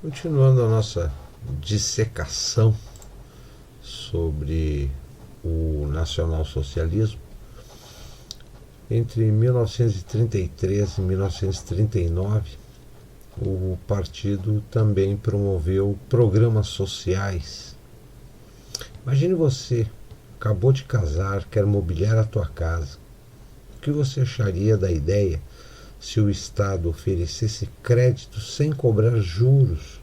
Continuando a nossa dissecação sobre o nacionalsocialismo, entre 1933 e 1939, o partido também promoveu programas sociais. Imagine você, acabou de casar, quer mobiliar a tua casa. O que você acharia da ideia se o Estado oferecesse crédito sem cobrar juros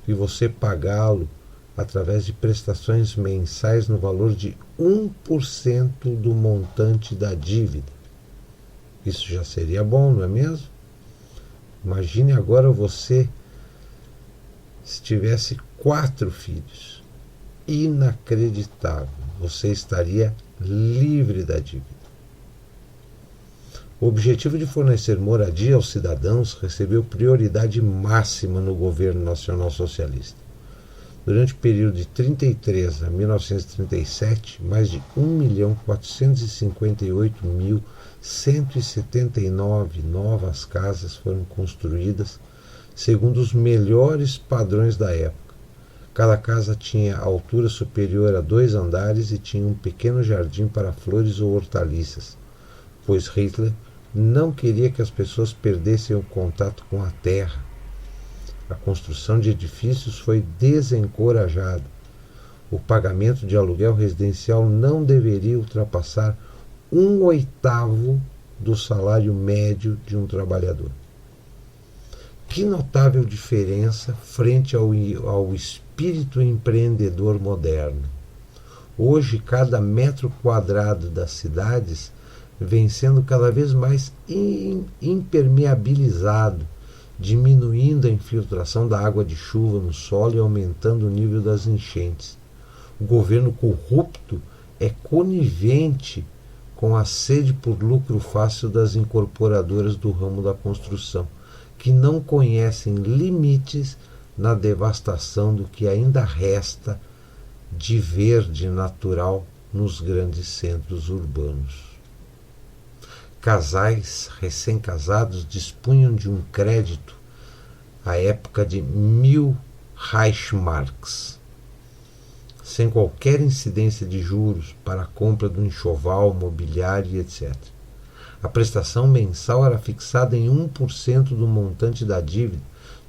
e você pagá-lo através de prestações mensais no valor de 1% do montante da dívida? Isso já seria bom, não é mesmo? Imagine agora você se tivesse 4 filhos. Inacreditável. Você estaria livre da dívida. O objetivo de fornecer moradia aos cidadãos recebeu prioridade máxima no governo nacional-socialista. Durante o período de 1933 a 1937, mais de 1.458.179 novas casas foram construídas segundo os melhores padrões da época. Cada casa tinha altura superior a 2 andares e tinha um pequeno jardim para flores ou hortaliças, pois Hitler não queria que as pessoas perdessem o contato com a terra. A construção de edifícios foi desencorajada. O pagamento de aluguel residencial não deveria ultrapassar 1/8 do salário médio de um trabalhador. Que notável diferença frente ao espírito empreendedor moderno. Hoje, cada metro quadrado das cidades vem sendo cada vez mais impermeabilizado, diminuindo a infiltração da água de chuva no solo e aumentando o nível das enchentes. O governo corrupto é conivente com a sede por lucro fácil das incorporadoras do ramo da construção, que não conhecem limites na devastação do que ainda resta de verde natural nos grandes centros urbanos. Casais recém-casados dispunham de um crédito à época de 1.000 Reichsmarks, sem qualquer incidência de juros para a compra do enxoval, mobiliário e etc. A prestação mensal era fixada em 1% do montante da dívida.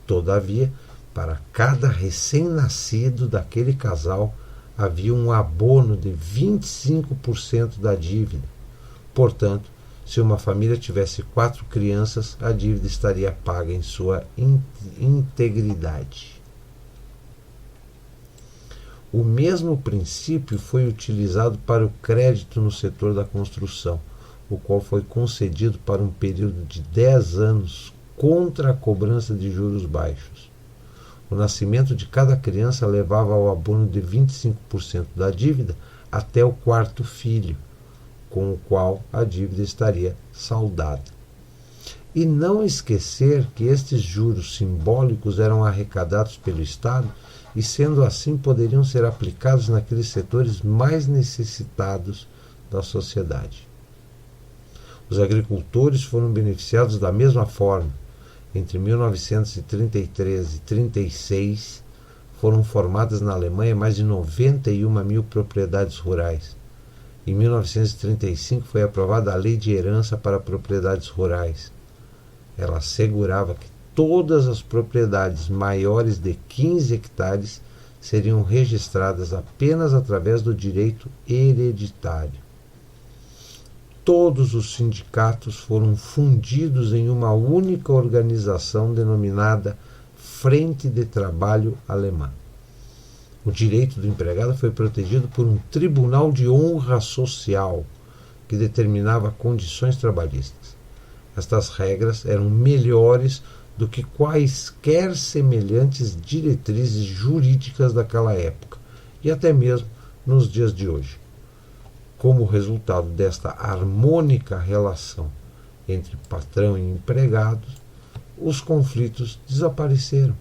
Todavia, para cada recém-nascido daquele casal, havia um abono de 25% da dívida. Portanto, se uma família tivesse 4 crianças, a dívida estaria paga em sua integridade. O mesmo princípio foi utilizado para o crédito no setor da construção, o qual foi concedido para um período de 10 anos contra a cobrança de juros baixos. O nascimento de cada criança levava ao abono de 25% da dívida até o 4º filho, com o qual a dívida estaria saldada. E não esquecer que estes juros simbólicos eram arrecadados pelo Estado e, sendo assim, poderiam ser aplicados naqueles setores mais necessitados da sociedade. Os agricultores foram beneficiados da mesma forma. Entre 1933 e 1936, foram formadas na Alemanha mais de 91.000 propriedades rurais. Em 1935 foi aprovada a Lei de Herança para Propriedades Rurais. Ela assegurava que todas as propriedades maiores de 15 hectares seriam registradas apenas através do direito hereditário. Todos os sindicatos foram fundidos em uma única organização denominada Frente de Trabalho Alemã. O direito do empregado foi protegido por um tribunal de honra social que determinava condições trabalhistas. Estas regras eram melhores do que quaisquer semelhantes diretrizes jurídicas daquela época e até mesmo nos dias de hoje. Como resultado desta harmônica relação entre patrão e empregados, os conflitos desapareceram.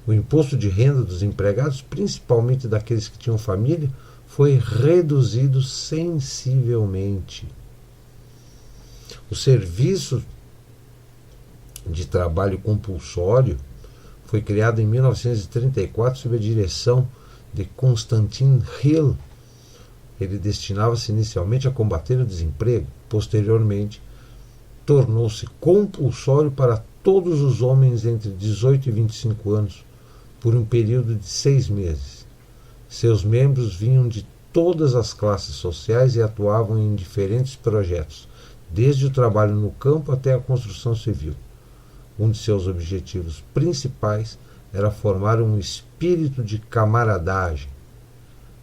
O imposto de renda dos empregados, principalmente daqueles que tinham família, foi reduzido sensivelmente. O serviço de trabalho compulsório Foi criado em 1934 sob a direção de Konstantin Hill. Ele destinava-se inicialmente a combater o desemprego. Posteriormente, tornou-se compulsório para todos os homens entre 18 e 25 anos, por um período de 6 meses. Seus membros vinham de todas as classes sociais e atuavam em diferentes projetos, desde o trabalho no campo até a construção civil. Um de seus objetivos principais era formar um espírito de camaradagem.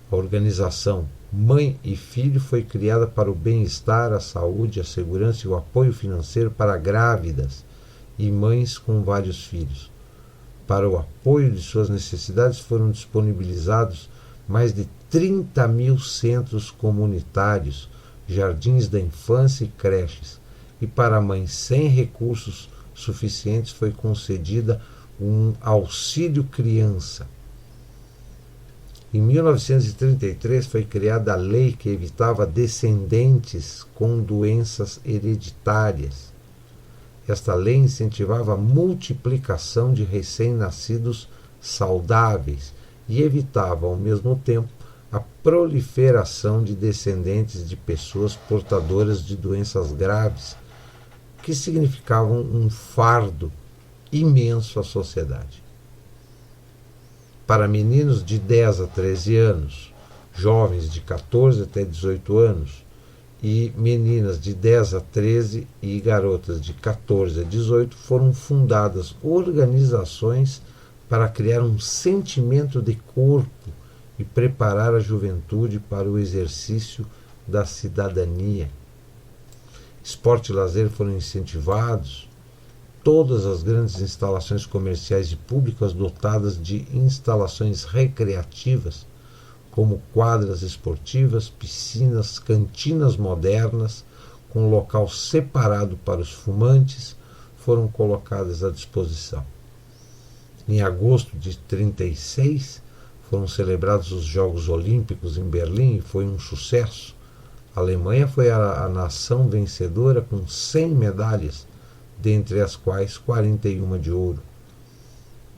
A organização Mãe e Filho foi criada para o bem-estar, a saúde, a segurança e o apoio financeiro para grávidas e mães com vários filhos. Para o apoio de suas necessidades foram disponibilizados mais de 30 mil centros comunitários, jardins da infância e creches, e para mães sem recursos suficientes foi concedida um auxílio criança. Em 1933 foi criada a lei que evitava descendentes com doenças hereditárias. Esta lei incentivava a multiplicação de recém-nascidos saudáveis e evitava, ao mesmo tempo, a proliferação de descendentes de pessoas portadoras de doenças graves, que significavam um fardo imenso à sociedade. Para meninos de 10 a 13 anos, jovens de 14 até 18 anos e meninas de 10 a 13 e garotas de 14 a 18 foram fundadas organizações para criar um sentimento de corpo e preparar a juventude para o exercício da cidadania. Esporte e lazer foram incentivados. Todas as grandes instalações comerciais e públicas dotadas de instalações recreativas, como quadras esportivas, piscinas, cantinas modernas, com local separado para os fumantes, foram colocadas à disposição. Em agosto de 1936, foram celebrados os Jogos Olímpicos em Berlim e foi um sucesso. A Alemanha foi a nação vencedora com 100 medalhas, dentre as quais 41 de ouro.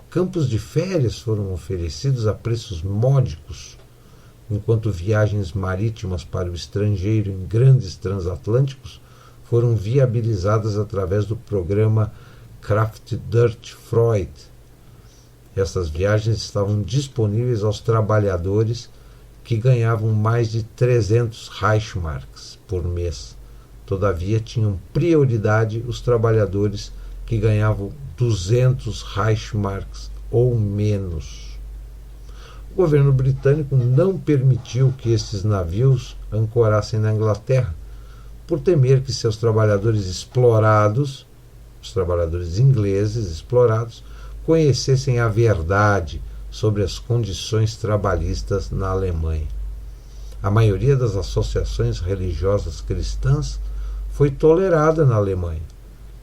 Campos de férias foram oferecidos a preços módicos, enquanto viagens marítimas para o estrangeiro em grandes transatlânticos foram viabilizadas através do programa Kraft durch Freud. Essas viagens estavam disponíveis aos trabalhadores que ganhavam mais de 300 Reichsmarks por mês. Todavia, tinham prioridade os trabalhadores que ganhavam 200 Reichsmarks ou menos. O governo britânico não permitiu que esses navios ancorassem na Inglaterra, por temer que seus trabalhadores explorados, os trabalhadores ingleses explorados, conhecessem a verdade sobre as condições trabalhistas na Alemanha. A maioria das associações religiosas cristãs foi tolerada na Alemanha,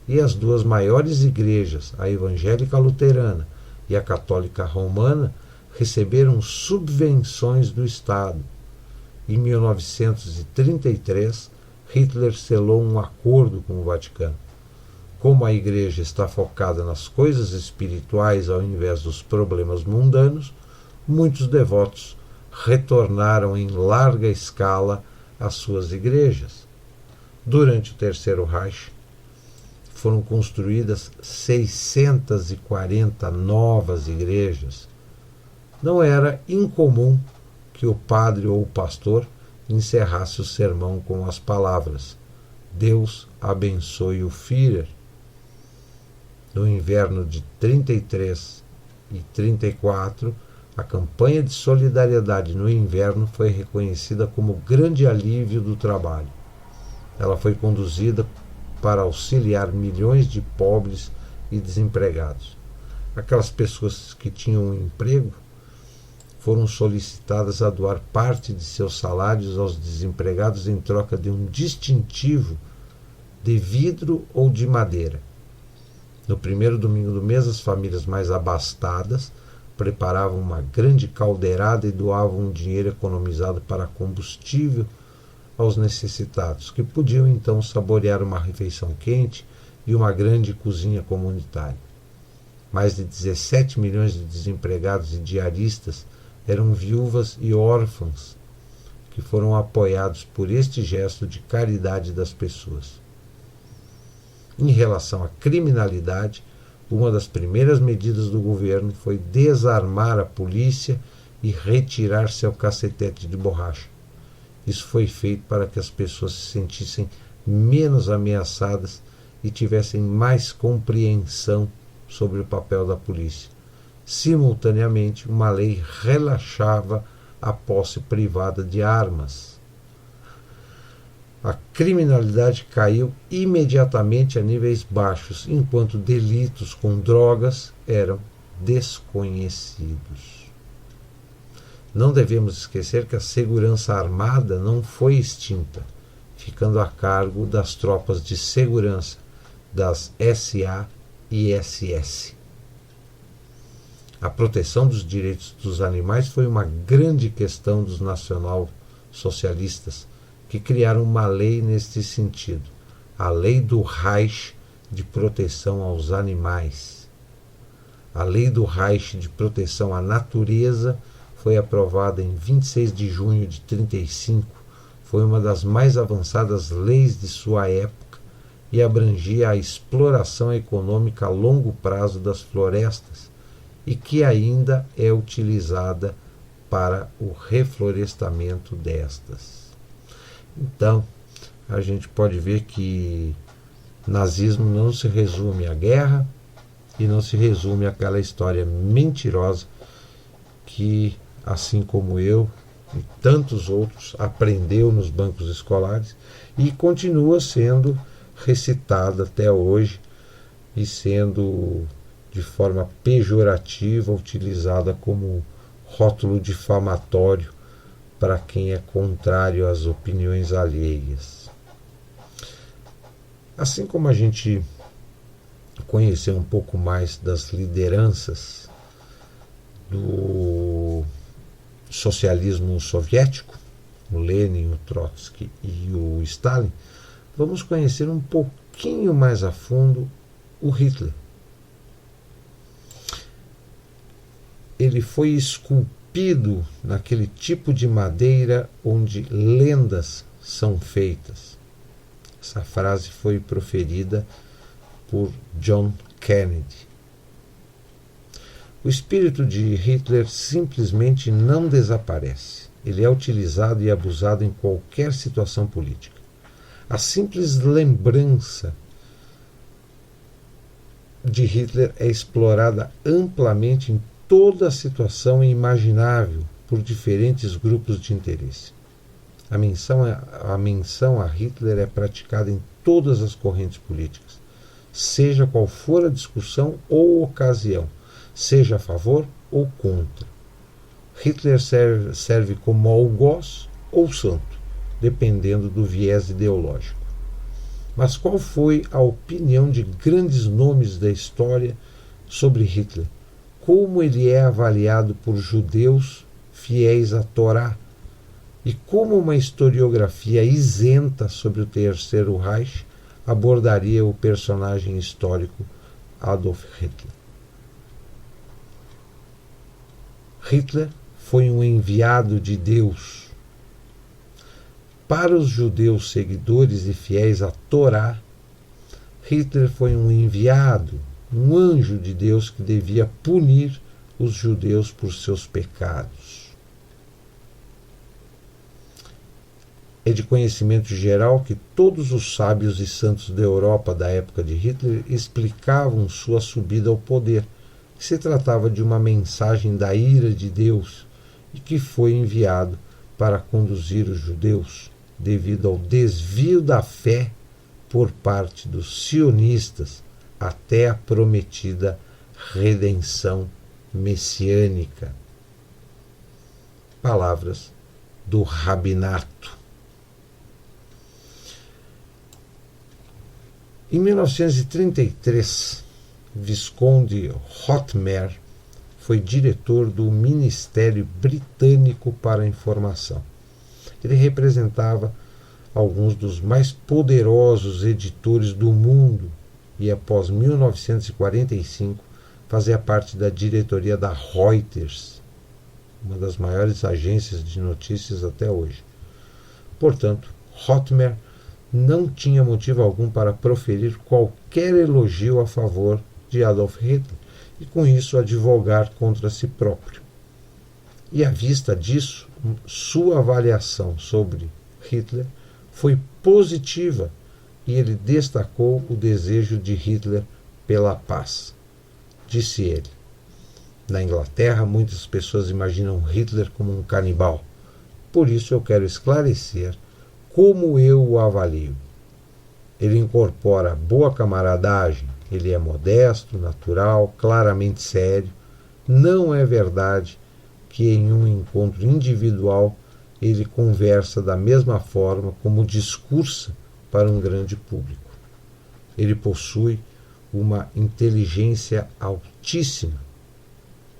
e as duas maiores igrejas, a evangélica luterana e a católica romana, receberam subvenções do Estado. Em 1933, Hitler selou um acordo com o Vaticano. Como a igreja está focada nas coisas espirituais ao invés dos problemas mundanos, muitos devotos retornaram em larga escala às suas igrejas. Durante o Terceiro Reich, foram construídas 640 novas igrejas. Não era incomum que o padre ou o pastor encerrasse o sermão com as palavras: Deus abençoe o Führer. No inverno de 33 e 34, a campanha de solidariedade no inverno foi reconhecida como grande alívio do trabalho. Ela foi conduzida para auxiliar milhões de pobres e desempregados. Aquelas pessoas que tinham um emprego foram solicitadas a doar parte de seus salários aos desempregados em troca de um distintivo de vidro ou de madeira. No primeiro domingo do mês, as famílias mais abastadas preparavam uma grande caldeirada e doavam o dinheiro economizado para combustível aos necessitados, que podiam então saborear uma refeição quente e uma grande cozinha comunitária. Mais de 17 milhões de desempregados e diaristas eram viúvas e órfãos que foram apoiados por este gesto de caridade das pessoas. Em relação à criminalidade, uma das primeiras medidas do governo foi desarmar a polícia e retirar seu cacetete de borracha. Isso foi feito para que as pessoas se sentissem menos ameaçadas e tivessem mais compreensão sobre o papel da polícia. Simultaneamente, uma lei relaxava a posse privada de armas. A criminalidade caiu imediatamente a níveis baixos, enquanto delitos com drogas eram desconhecidos. Não devemos esquecer que a segurança armada não foi extinta, ficando a cargo das tropas de segurança, das SA e SS. A proteção dos direitos dos animais foi uma grande questão dos nacional-socialistas, que criaram uma lei neste sentido, a Lei do Reich de Proteção aos Animais. A Lei do Reich de Proteção à Natureza foi aprovada em 26 de junho de 1935, foi uma das mais avançadas leis de sua época e abrangia a exploração econômica a longo prazo das florestas e que ainda é utilizada para o reflorestamento destas. Então, a gente pode ver que nazismo não se resume à guerra e não se resume àquela história mentirosa que, assim como eu e tantos outros, aprendeu nos bancos escolares e continua sendo recitada até hoje e sendo de forma pejorativa utilizada como rótulo difamatório para quem é contrário às opiniões alheias. Assim como a gente conheceu um pouco mais das lideranças do socialismo soviético, o Lenin, o Trotsky e o Stalin, vamos conhecer um pouquinho mais a fundo o Hitler. Ele foi esculpido naquele tipo de madeira onde lendas são feitas. Essa frase foi proferida por John Kennedy. O espírito de Hitler simplesmente não desaparece. Ele é utilizado e abusado em qualquer situação política. A simples lembrança de Hitler é explorada amplamente em toda a situação imaginável por diferentes grupos de interesse. A menção a Hitler é praticada em todas as correntes políticas, seja qual for a discussão ou ocasião, seja a favor ou contra. Hitler serve como algoz ou santo, dependendo do viés ideológico. Mas qual foi a opinião de grandes nomes da história sobre Hitler? Como ele é avaliado por judeus fiéis à Torá? E como uma historiografia isenta sobre o Terceiro Reich abordaria o personagem histórico Adolf Hitler? Hitler foi um enviado de Deus. Para os judeus seguidores e fiéis à Torá, Hitler foi um enviado, um anjo de Deus que devia punir os judeus por seus pecados. É de conhecimento geral que todos os sábios e santos da Europa da época de Hitler explicavam sua subida ao poder, que se tratava de uma mensagem da ira de Deus e que foi enviado para conduzir os judeus, devido ao desvio da fé por parte dos sionistas até a prometida redenção messiânica. Palavras do Rabinato. Em 1933, Visconde Rotmer foi diretor do Ministério Britânico para a Informação. Ele representava alguns dos mais poderosos editores do mundo e, após 1945, fazia parte da diretoria da Reuters, uma das maiores agências de notícias até hoje. Portanto, Rothmer não tinha motivo algum para proferir qualquer elogio a favor de Adolf Hitler e, com isso, advogar contra si próprio. E, à vista disso, sua avaliação sobre Hitler foi positiva e ele destacou o desejo de Hitler pela paz. Disse ele: na Inglaterra, muitas pessoas imaginam Hitler como um canibal. Por isso eu quero esclarecer como eu o avalio. Ele incorpora boa camaradagem, ele é modesto, natural, claramente sério. Não é verdade que em um encontro individual ele conversa da mesma forma como discursa para um grande público. Ele possui uma inteligência altíssima.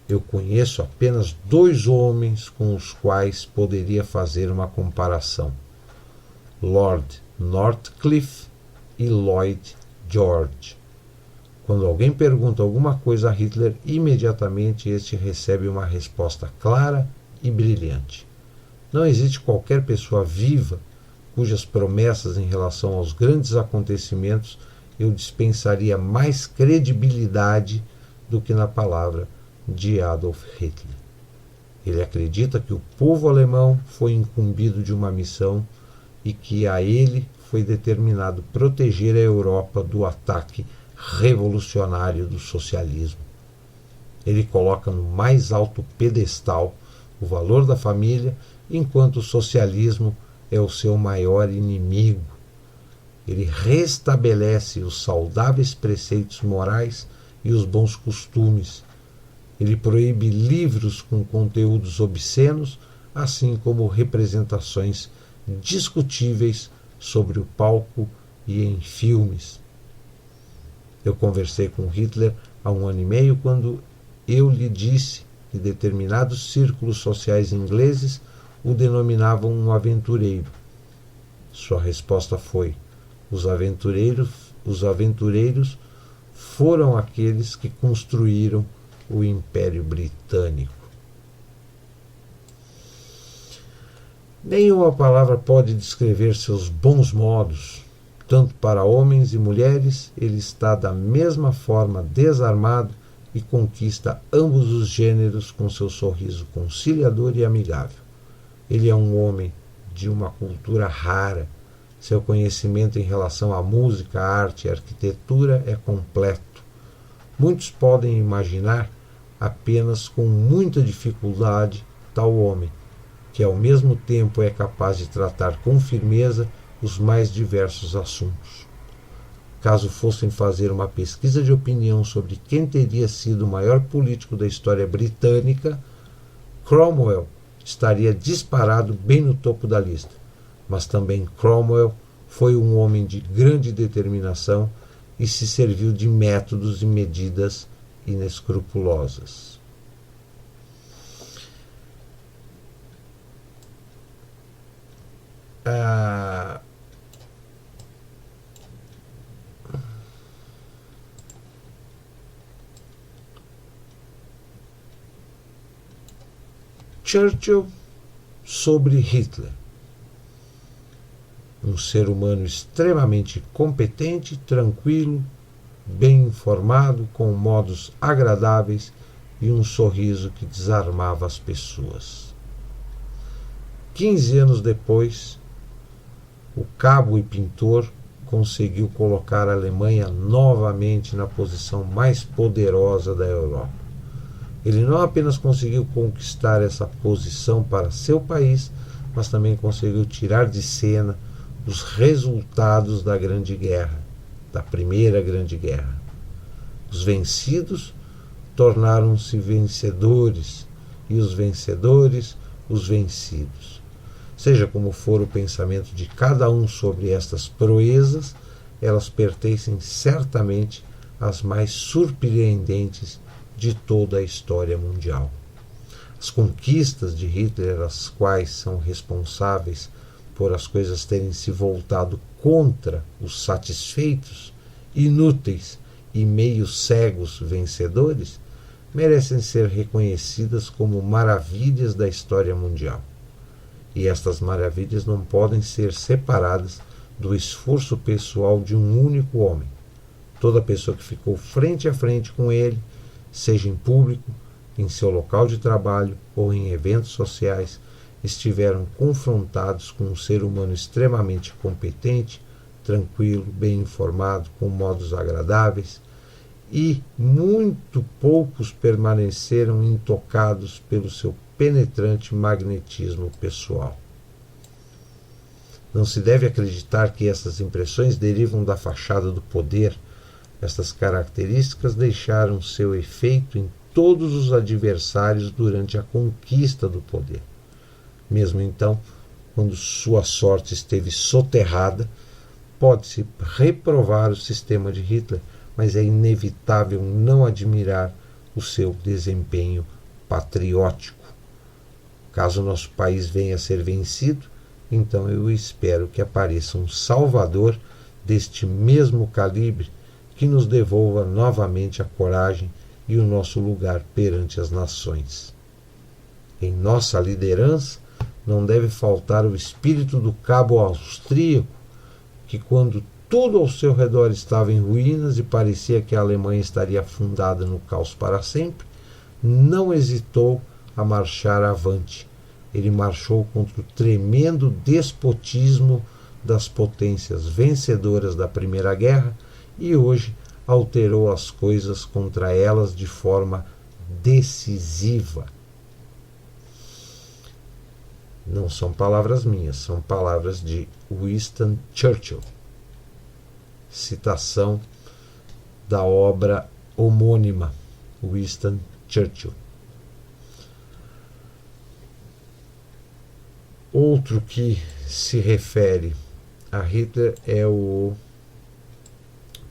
Eu conheço apenas 2 homens com os quais poderia fazer uma comparação: Lord Northcliffe e Lloyd George. Quando alguém pergunta alguma coisa a Hitler, imediatamente este recebe uma resposta clara e brilhante. Não existe qualquer pessoa viva cujas promessas em relação aos grandes acontecimentos eu dispensaria mais credibilidade do que na palavra de Adolf Hitler. Ele acredita que o povo alemão foi incumbido de uma missão e que a ele foi determinado proteger a Europa do ataque revolucionário do socialismo. Ele coloca no mais alto pedestal o valor da família, enquanto o socialismo é o seu maior inimigo. Ele restabelece os saudáveis preceitos morais e os bons costumes. Ele proíbe livros com conteúdos obscenos, assim como representações discutíveis sobre o palco e em filmes. Eu conversei com Hitler há 1 ano e meio quando eu lhe disse que determinados círculos sociais ingleses o denominavam um aventureiro. Sua resposta foi: os aventureiros foram aqueles que construíram o Império Britânico. Nenhuma palavra pode descrever seus bons modos. Tanto para homens e mulheres, ele está da mesma forma desarmado e conquista ambos os gêneros com seu sorriso conciliador e amigável. Ele é um homem de uma cultura rara. Seu conhecimento em relação à música, arte e arquitetura é completo. Muitos podem imaginar apenas com muita dificuldade tal homem, que ao mesmo tempo é capaz de tratar com firmeza os mais diversos assuntos. Caso fossem fazer uma pesquisa de opinião sobre quem teria sido o maior político da história britânica, Cromwell estaria disparado bem no topo da lista. Mas também Cromwell foi um homem de grande determinação e se serviu de métodos e medidas inescrupulosas. Churchill sobre Hitler: um ser humano extremamente competente, tranquilo, bem informado, com modos agradáveis e um sorriso que desarmava as pessoas. 15 anos depois, o cabo e pintor conseguiu colocar a Alemanha novamente na posição mais poderosa da Europa. Ele não apenas conseguiu conquistar essa posição para seu país, mas também conseguiu tirar de cena os resultados da Grande Guerra, da Primeira Grande Guerra. Os vencidos tornaram-se vencedores e os vencedores os vencidos. Seja como for o pensamento de cada um sobre estas proezas, elas pertencem certamente às mais surpreendentes de toda a história mundial. As conquistas de Hitler, as quais são responsáveis por as coisas terem se voltado contra os satisfeitos, inúteis e meio cegos vencedores merecem ser reconhecidas como maravilhas da história mundial. E estas maravilhas não podem ser separadas do esforço pessoal de um único homem. Toda pessoa que ficou frente a frente com ele, seja em público, em seu local de trabalho ou em eventos sociais, estiveram confrontados com um ser humano extremamente competente, tranquilo, bem informado, com modos agradáveis, e muito poucos permaneceram intocados pelo seu penetrante magnetismo pessoal. Não se deve acreditar que essas impressões derivam da fachada do poder. Estas características deixaram seu efeito em todos os adversários durante a conquista do poder. Mesmo então, quando sua sorte esteve soterrada, pode-se reprovar o sistema de Hitler, mas é inevitável não admirar o seu desempenho patriótico. Caso nosso país venha a ser vencido, então eu espero que apareça um salvador deste mesmo calibre que nos devolva novamente a coragem e o nosso lugar perante as nações. Em nossa liderança não deve faltar o espírito do cabo austríaco, que quando tudo ao seu redor estava em ruínas e parecia que a Alemanha estaria afundada no caos para sempre, não hesitou a marchar avante. Ele marchou contra o tremendo despotismo das potências vencedoras da Primeira Guerra e hoje alterou as coisas contra elas de forma decisiva. Não são palavras minhas, são palavras de Winston Churchill. Citação da obra homônima, Winston Churchill. Outro que se refere a Hitler é o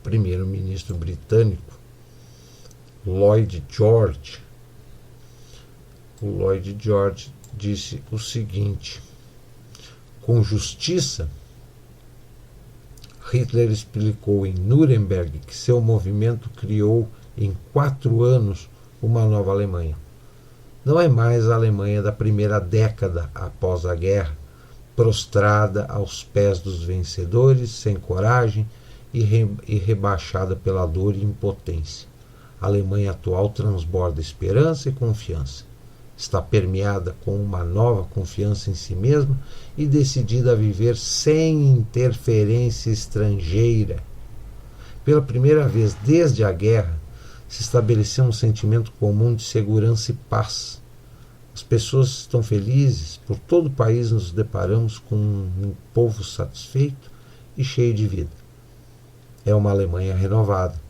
primeiro-ministro britânico, Lloyd George. O Lloyd George disse o seguinte: com justiça, Hitler explicou em Nuremberg que seu movimento criou em 4 anos uma nova Alemanha. Não é mais a Alemanha da primeira década após a guerra, prostrada aos pés dos vencedores, sem coragem e rebaixada pela dor e impotência. A Alemanha atual transborda esperança e confiança. Está permeada com uma nova confiança em si mesma e decidida a viver sem interferência estrangeira. Pela primeira vez desde a guerra, se estabeleceu um sentimento comum de segurança e paz. As pessoas estão felizes, por todo o país nos deparamos com um povo satisfeito e cheio de vida. É uma Alemanha renovada.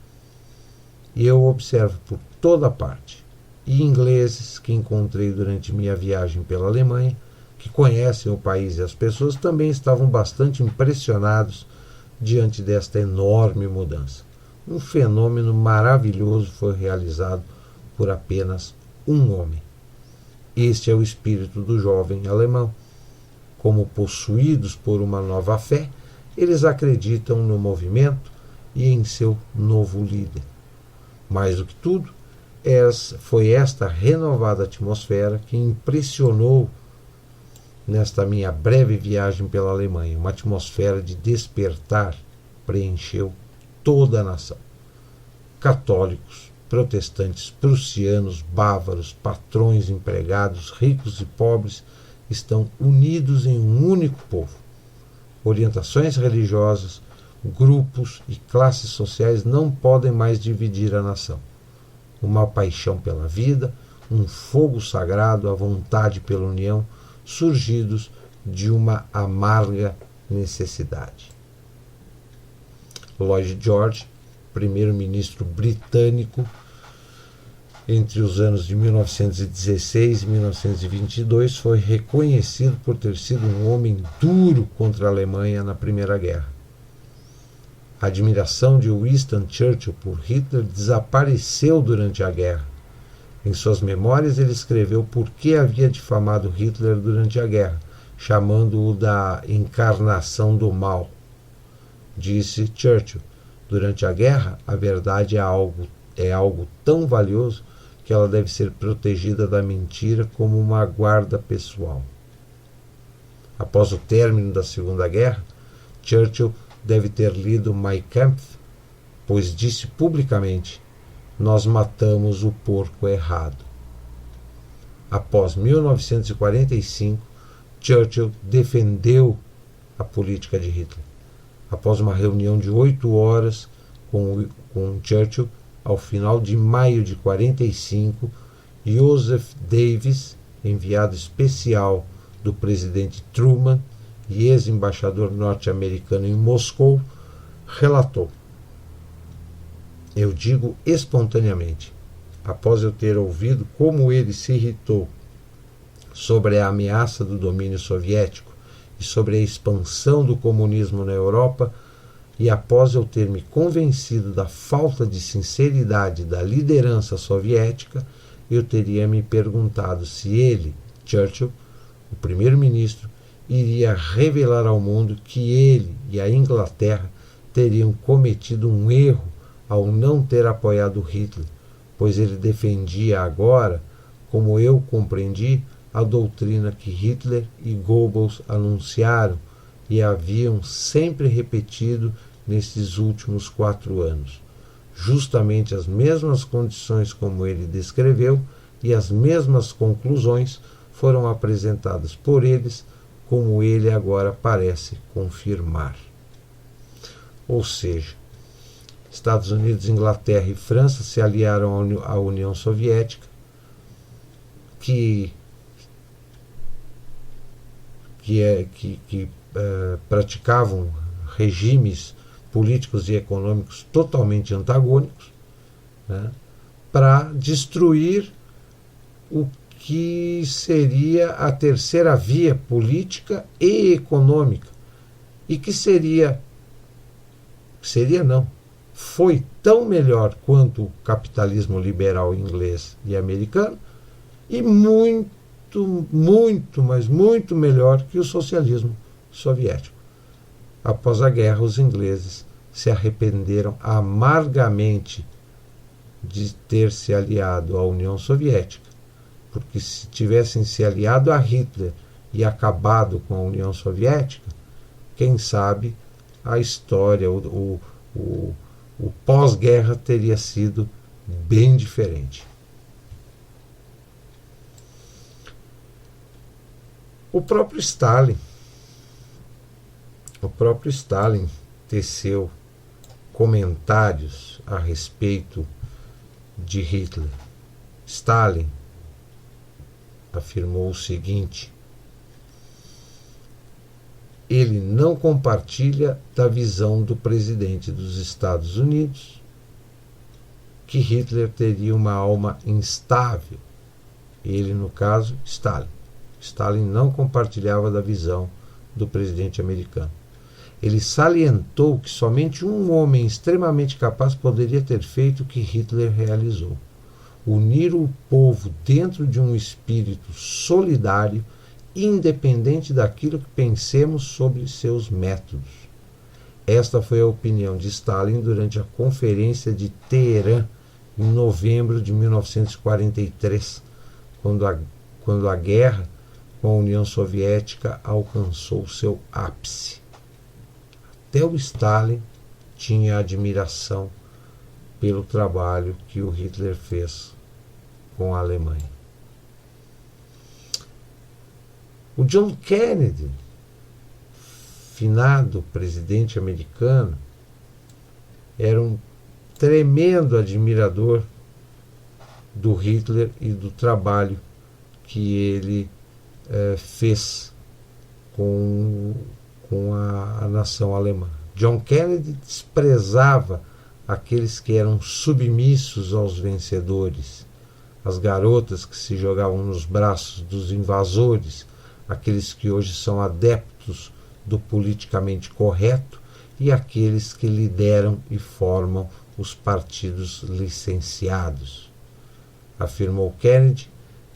E eu observo por toda parte, e ingleses que encontrei durante minha viagem pela Alemanha, que conhecem o país e as pessoas, também estavam bastante impressionados diante desta enorme mudança. Um fenômeno maravilhoso foi realizado por apenas um homem. Este é o espírito do jovem alemão. Como possuídos por uma nova fé, eles acreditam no movimento e em seu novo líder. Mais do que tudo, foi esta renovada atmosfera que impressionou nesta minha breve viagem pela Alemanha. Uma atmosfera de despertar preencheu toda a nação. Católicos, protestantes, prussianos, bávaros, patrões, empregados, ricos e pobres estão unidos em um único povo. Orientações religiosas, grupos e classes sociais não podem mais dividir a nação. Uma paixão pela vida, um fogo sagrado, a vontade pela união, surgidos de uma amarga necessidade. Lloyd George, primeiro-ministro britânico, entre os anos de 1916 e 1922, foi reconhecido por ter sido um homem duro contra a Alemanha na Primeira Guerra. A admiração de Winston Churchill por Hitler desapareceu durante a guerra. Em suas memórias, ele escreveu por que havia difamado Hitler durante a guerra, chamando-o da encarnação do mal. Disse Churchill: Durante a guerra, a verdade é algo tão valioso que ela deve ser protegida da mentira como uma guarda pessoal. Após o término da Segunda Guerra, Churchill deve ter lido Mein Kampf, pois disse publicamente: "Nós matamos o porco errado." Após 1945, Churchill defendeu a política de Hitler. Após uma reunião de 8 horas com Churchill, ao final de maio de 1945, Joseph Davis, enviado especial do presidente Truman e ex-embaixador norte-americano em Moscou, relatou: "Eu digo espontaneamente, após eu ter ouvido como ele se irritou sobre a ameaça do domínio soviético e sobre a expansão do comunismo na Europa, e após eu ter me convencido da falta de sinceridade da liderança soviética, eu teria me perguntado se ele, Churchill, o primeiro-ministro, iria revelar ao mundo que ele e a Inglaterra teriam cometido um erro ao não ter apoiado Hitler, pois ele defendia agora, como eu compreendi, a doutrina que Hitler e Goebbels anunciaram e haviam sempre repetido nesses últimos 4 anos. Justamente as mesmas condições como ele descreveu e as mesmas conclusões foram apresentadas por eles, como ele agora parece confirmar." Ou seja, Estados Unidos, Inglaterra e França se aliaram à União Soviética, que praticavam regimes políticos e econômicos totalmente antagônicos, né, para destruir o que seria a terceira via política e econômica, e que foi tão melhor quanto o capitalismo liberal inglês e americano, e muito melhor que o socialismo soviético. Após a guerra, os ingleses se arrependeram amargamente de ter se aliado à União Soviética, porque se tivessem se aliado a Hitler e acabado com a União Soviética, quem sabe a história, o pós-guerra teria sido bem diferente. O próprio Stalin teceu comentários a respeito de Hitler. Stalin afirmou o seguinte: ele não compartilha da visão do presidente dos Estados Unidos, que Hitler teria uma alma instável. Ele, no caso, Stalin. Stalin não compartilhava da visão do presidente americano. Ele salientou que somente um homem extremamente capaz poderia ter feito o que Hitler realizou: unir o povo dentro de um espírito solidário, independente daquilo que pensemos sobre seus métodos. Esta foi a opinião de Stalin durante a Conferência de Teherã, em novembro de 1943, quando a guerra com a União Soviética alcançou seu ápice. Até o Stalin tinha admiração pelo trabalho que o Hitler fez com a Alemanha. O John Kennedy, finado presidente americano, era um tremendo admirador do Hitler e do trabalho que ele fez com a nação alemã. John Kennedy desprezava aqueles que eram submissos aos vencedores, as garotas que se jogavam nos braços dos invasores, aqueles que hoje são adeptos do politicamente correto e aqueles que lideram e formam os partidos licenciados. Afirmou Kennedy,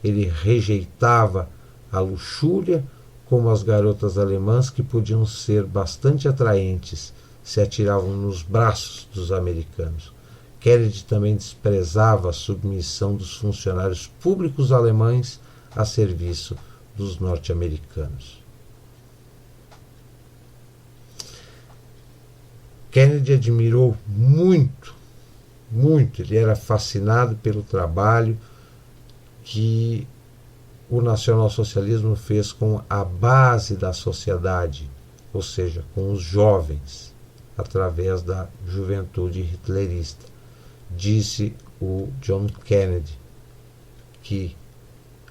ele rejeitava a luxúria como as garotas alemãs, que podiam ser bastante atraentes se atiravam nos braços dos americanos. Kennedy também desprezava a submissão dos funcionários públicos alemães a serviço dos norte-americanos. Kennedy admirou muito, ele era fascinado pelo trabalho que o nacionalsocialismo fez com a base da sociedade, ou seja, com os jovens, através da juventude hitlerista. Disse o John Kennedy que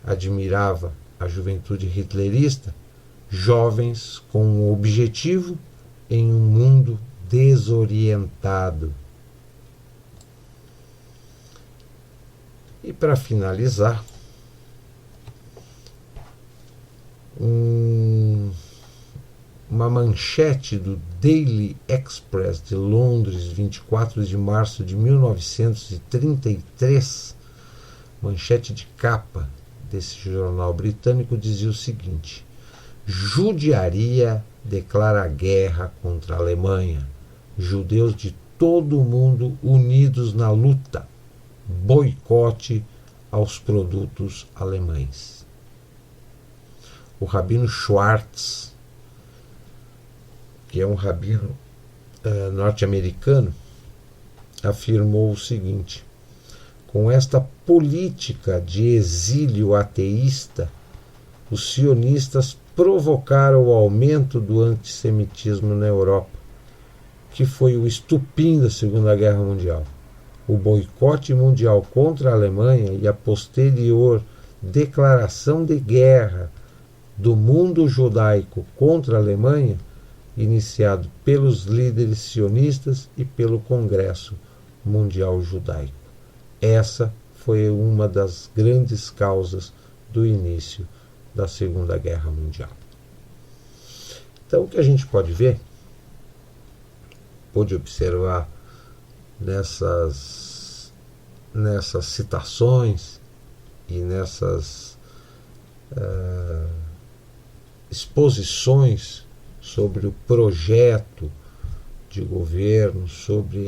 admirava a juventude hitlerista, jovens com um objetivo em um mundo desorientado. E para finalizar, uma manchete do Daily Express de Londres, 24 de março de 1933, manchete de capa desse jornal britânico, dizia o seguinte: judiaria declara guerra contra a Alemanha. Judeus de todo o mundo unidos na luta. Boicote aos produtos alemães. O rabino Schwartz, que é um rabino norte-americano, afirmou o seguinte: com esta política de exílio ateísta, os sionistas provocaram o aumento do antissemitismo na Europa, que foi o estupim da Segunda Guerra Mundial. O boicote mundial contra a Alemanha e a posterior declaração de guerra do mundo judaico contra a Alemanha, iniciado pelos líderes sionistas e pelo Congresso Mundial Judaico. Essa foi uma das grandes causas do início da Segunda Guerra Mundial. Então, o que a gente pode ver, pode observar nessas citações e nessas exposições sobre o projeto de governo, sobre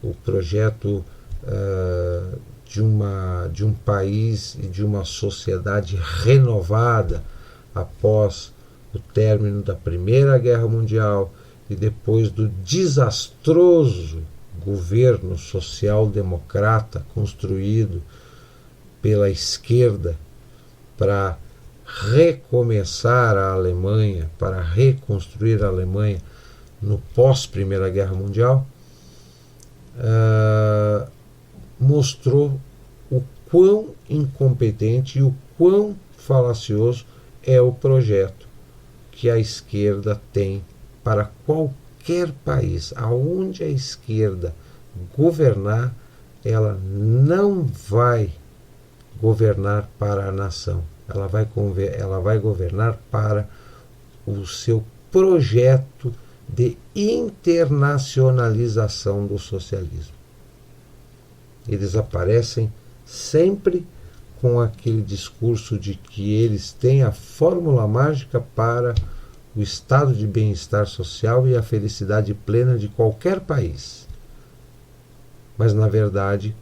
o projeto de um país e de uma sociedade renovada após o término da Primeira Guerra Mundial e depois do desastroso governo social-democrata construído pela esquerda para recomeçar a Alemanha, para reconstruir a Alemanha no pós-Primeira Guerra Mundial, mostrou o quão incompetente e o quão falacioso é o projeto que a esquerda tem para qualquer país. Aonde a esquerda governar, ela não vai governar para a nação. Ela vai governar para o seu projeto de internacionalização do socialismo. Eles aparecem sempre com aquele discurso de que eles têm a fórmula mágica para o estado de bem-estar social e a felicidade plena de qualquer país. Mas, na verdade,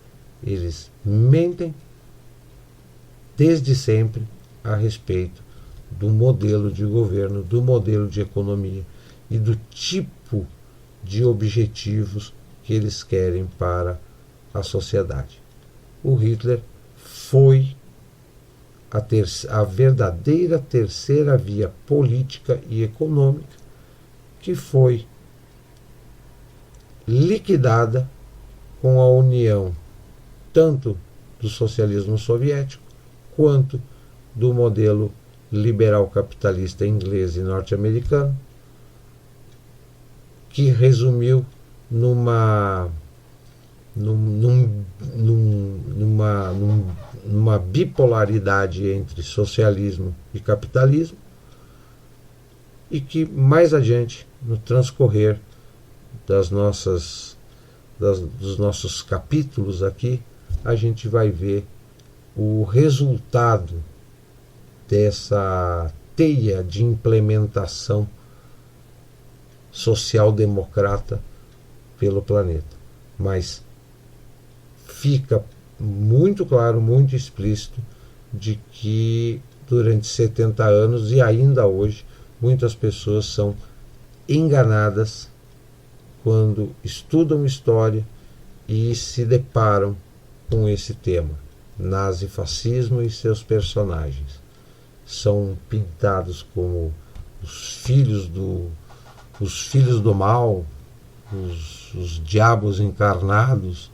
eles mentem desde sempre a respeito do modelo de governo, do modelo de economia e do tipo de objetivos que eles querem para a sociedade. O Hitler foi a verdadeira terceira via política e econômica que foi liquidada com a união tanto do socialismo soviético quanto do modelo liberal capitalista inglês e norte-americano, que resumiu numa bipolaridade entre socialismo e capitalismo, e que mais adiante, no transcorrer dos nossos capítulos aqui, a gente vai ver o resultado dessa teia de implementação social-democrata pelo planeta. Mas fica muito claro, muito explícito, de que durante 70 anos e ainda hoje, muitas pessoas são enganadas quando estudam história e se deparam com esse tema, nazifascismo e seus personagens. São pintados como os filhos do mal, os diabos encarnados,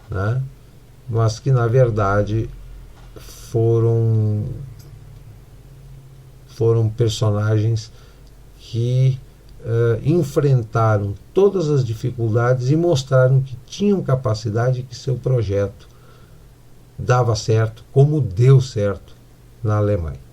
né? Mas que na verdade foram personagens que enfrentaram todas as dificuldades e mostraram que tinham capacidade, que seu projeto dava certo, como deu certo na Alemanha.